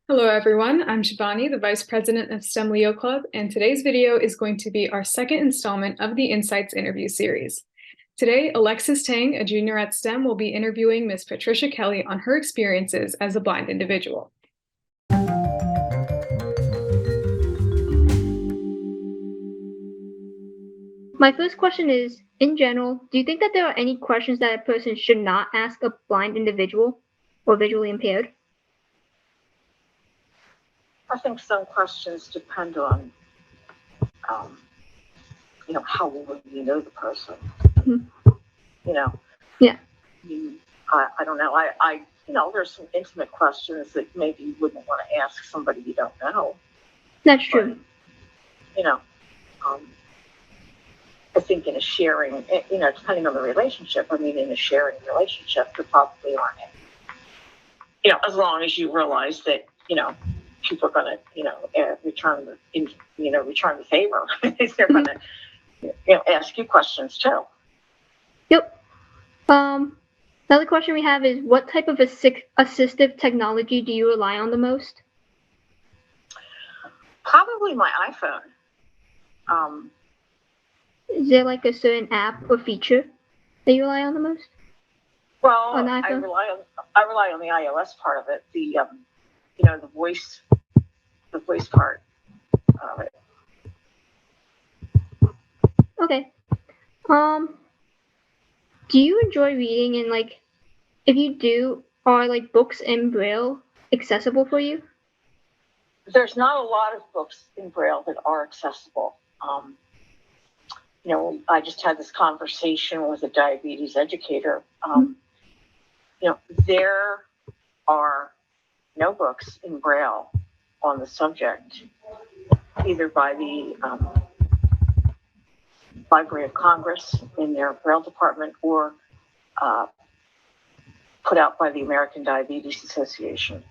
Hello everyone, I'm Shivani, the Vice President of STEM Leo Club, and today's video is going to be our second installment of the InSights interview series. Today, Lexi Tang, a junior at STEM, will be interviewing Ms. Patricia Kelly on her experiences as a blind individual. My first question is, in general, do you think that there are any questions that a person should not ask a blind individual or visually impaired? I think some questions depend on, how well you know the person. Yeah. I don't know. There's some intimate questions that maybe you wouldn't want to ask somebody you don't know. That's true. But, I think in a sharing, depending on the relationship, in a sharing relationship, there probably aren't any. As long as you realize that, people are going to, return the favor. They're going to, ask you questions too. Yep. Another question we have is, what type of assistive technology do you rely on the most? Probably my iPhone. Is there like a certain app or feature that you rely on the most? Well, on I iPhone? rely on the iOS part of it, the voice part of it. Okay. Do you enjoy reading, and if you do, are books in Braille accessible for you? There's not a lot of books in Braille that are accessible. I just had this conversation with a diabetes educator. There are no books in Braille on the subject, either by the Library of Congress in their Braille department or put out by the American Diabetes Association.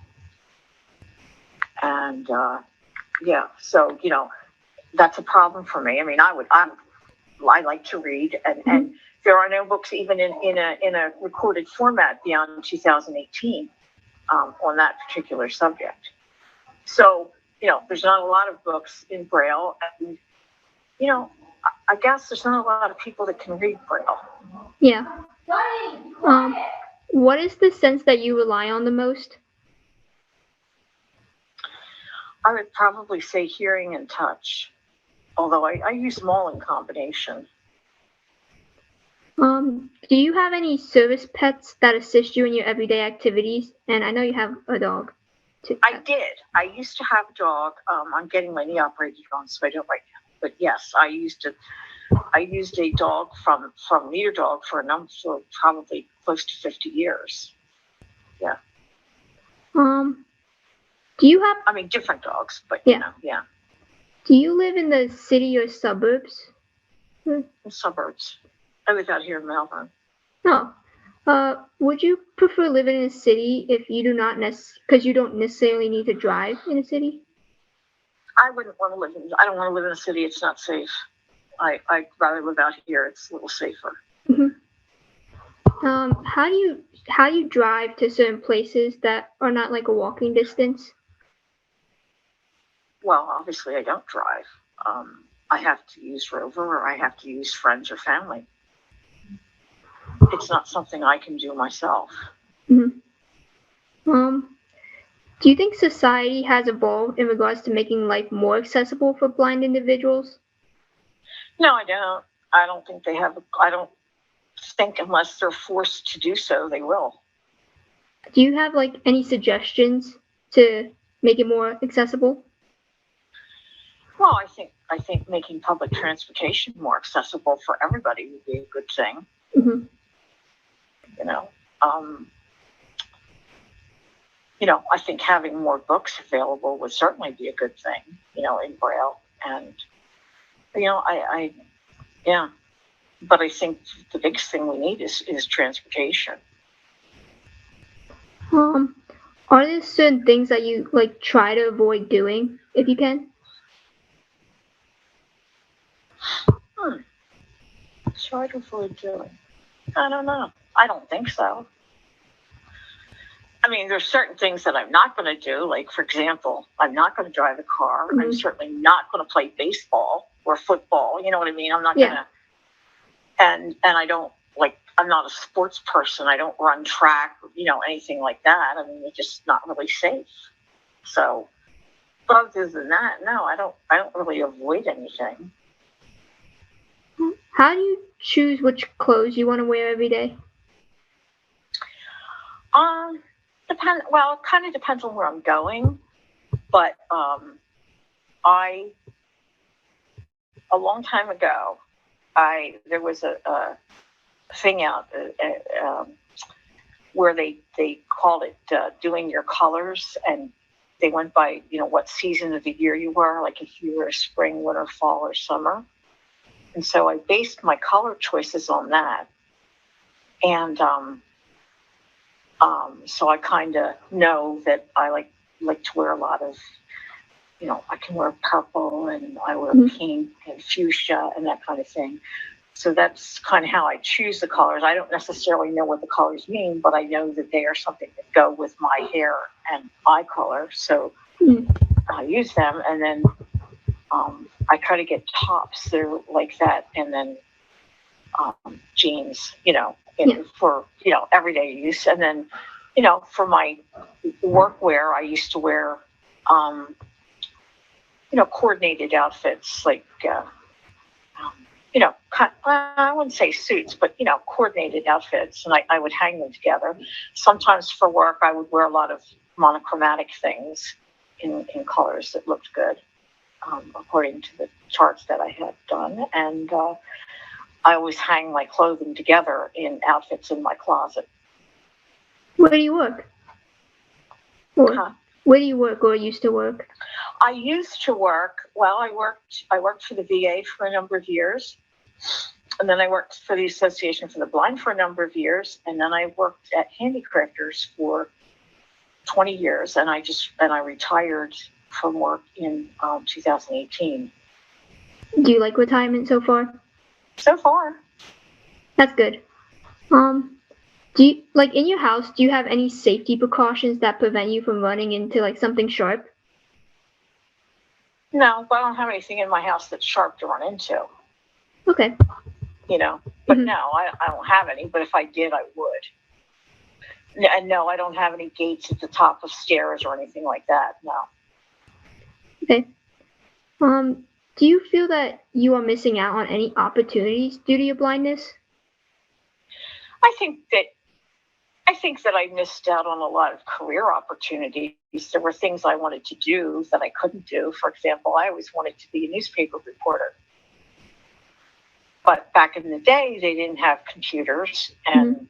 And so that's a problem for me. I like to read, and there are no books even in a recorded format beyond 2018 on that particular subject. So there's not a lot of books in Braille, and I guess there's not a lot of people that can read Braille. Yeah. What is the sense that you rely on the most? I would probably say hearing and touch, although I use them all in combination. Do you have any service pets that assist you in your everyday activities? And I know you have a dog, too. I did. I used to have a dog. I'm getting my knee operated on, so I don't right now. But yes, I used a dog from Leader Dog for probably close to 50 years. Yeah. Do you have? Different dogs, but yeah. Yeah. Do you live in the city or suburbs? In suburbs. I live out here in Melbourne. No. Would you prefer living in a city if you do not because you don't necessarily need to drive in a city? I wouldn't want to live in. I don't want to live in a city. It's not safe. I'd rather live out here. It's a little safer. Mm-hmm. How do you drive to certain places that are not like a walking distance? Well, obviously I don't drive. I have to use Rover, or I have to use friends or family. It's not something I can do myself. Mm-hmm. Do you think society has evolved in regards to making life more accessible for blind individuals? No, I don't. I don't think they have. I don't think unless they're forced to do so, they will. Do you have any suggestions to make it more accessible? Well, I think making public transportation more accessible for everybody would be a good thing. Mm-hmm. I think having more books available would certainly be a good thing, in Braille. And, but I think the biggest thing we need is transportation. Are there certain things that you try to avoid doing if you can? Try to avoid doing. I don't know. I don't think so. I mean, there's certain things that I'm not going to do. Like, for example, I'm not going to drive a car. I'm certainly not going to play baseball or football. You know what I mean? I'm not going to. And I don't, like, I'm not a sports person. I don't run track, anything like that. I mean, it's just not really safe. So, but other than that, no, I don't really avoid anything. How do you choose which clothes you want to wear every day? Well, it kind of depends on where I'm going, but a long time ago, there was a thing out where they called it doing your colors, and they went by what season of the year you were, like if you were spring, winter, fall, or summer. And so I based my color choices on that, and so I kind of know that I like to wear a lot of, I can wear purple, and I wear pink and fuchsia and that kind of thing. So that's kind of how I choose the colors. I don't necessarily know what the colors mean, but I know that they are something that go with my hair and eye color. So I use them, and then I try to get tops that are like that, and then jeans, for everyday use. And then for my workwear, I used to wear coordinated outfits, like I wouldn't say suits, but coordinated outfits, and I would hang them together. Sometimes for work, I would wear a lot of monochromatic things in colors that looked good, according to the charts that I had done. And I always hang my clothing together in outfits in my closet. Where do you work? Where do you work or used to work? I used to work. Well, I worked for the VA for a number of years, and then I worked for the Association for the Blind for a number of years, and then I worked at Handicrafters for 20 years, and I retired from work in 2018. Do you like retirement so far? So far. That's good. Do you, like, in your house, do you have any safety precautions that prevent you from running into like something sharp? No, but I don't have anything in my house that's sharp to run into. Okay. But no, I don't have any, but if I did, I would. And no, I don't have any gates at the top of stairs or anything like that, no. Okay. Do you feel that you are missing out on any opportunities due to your blindness? I think that I missed out on a lot of career opportunities. There were things I wanted to do that I couldn't do. For example, I always wanted to be a newspaper reporter. But back in the day, they didn't have computers. And,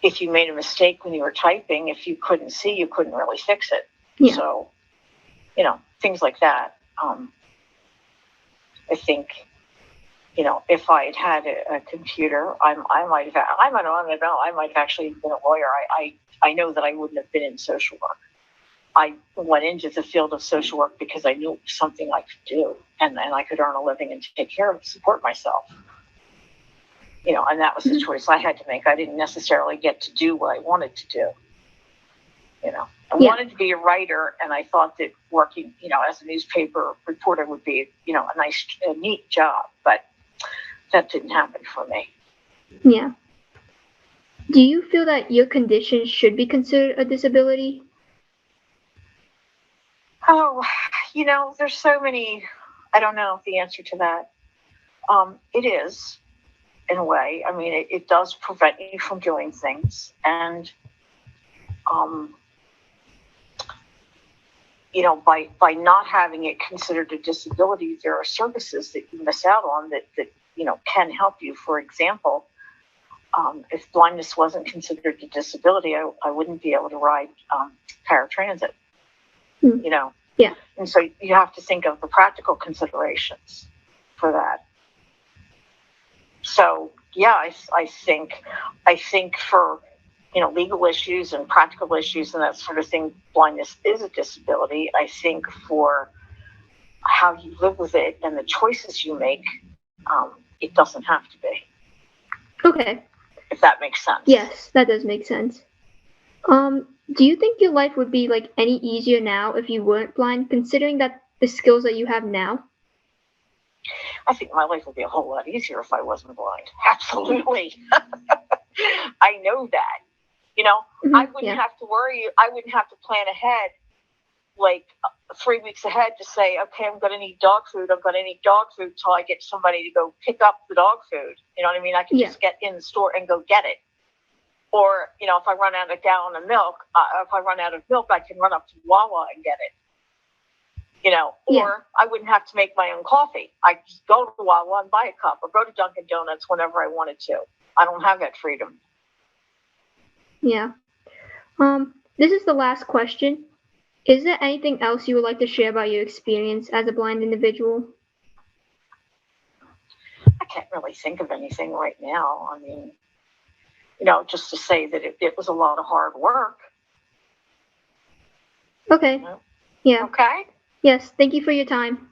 if you made a mistake when you were typing, if you couldn't see, you couldn't really fix it. Yeah. So, things like that. I think, if I had a computer, I might have actually been a lawyer. I know that I wouldn't have been in social work. I went into the field of social work because I knew it was something I could do, and I could earn a living and take care of, support myself. And that was the choice I had to make. I didn't necessarily get to do what I wanted to do. I wanted to be a writer, and I thought that working, as a newspaper reporter would be, a neat job, but that didn't happen for me. Yeah. Do you feel that your condition should be considered a disability? Oh, there's so many, I don't know the answer to that. It is, in a way. I mean, it does prevent you from doing things. And, by not having it considered a disability, there are services that you miss out on that can help you. For example, if blindness wasn't considered a disability, I wouldn't be able to ride paratransit. Yeah. And so you have to think of the practical considerations for that. So yeah, I think for legal issues and practical issues and that sort of thing, blindness is a disability. I think for how you live with it and the choices you make, it doesn't have to be. Okay. if that makes sense. Yes, that does make sense. Do you think your life would be like any easier now if you weren't blind, considering that the skills that you have now? I think my life would be a whole lot easier if I wasn't blind. Absolutely. I know that. You know, I wouldn't have to worry. I wouldn't have to plan ahead, like 3 weeks ahead, to say, okay, I'm going to need dog food. I'm going to need dog food till I get somebody to go pick up the dog food. You know what I mean? I can just get in the store and go get it. Or, you know, if I run out of a gallon of milk, I can run up to Wawa and get it. You know, or I wouldn't have to make my own coffee. I just go to Wawa and buy a cup, or go to Dunkin' Donuts whenever I wanted to. I don't have that freedom. Yeah. This is the last question. Is there anything else you would like to share about your experience as a blind individual? I can't really think of anything right now. I mean, you know, just to say that it was a lot of hard work. Okay. You know? Yeah. Okay. Yes. Thank you for your time.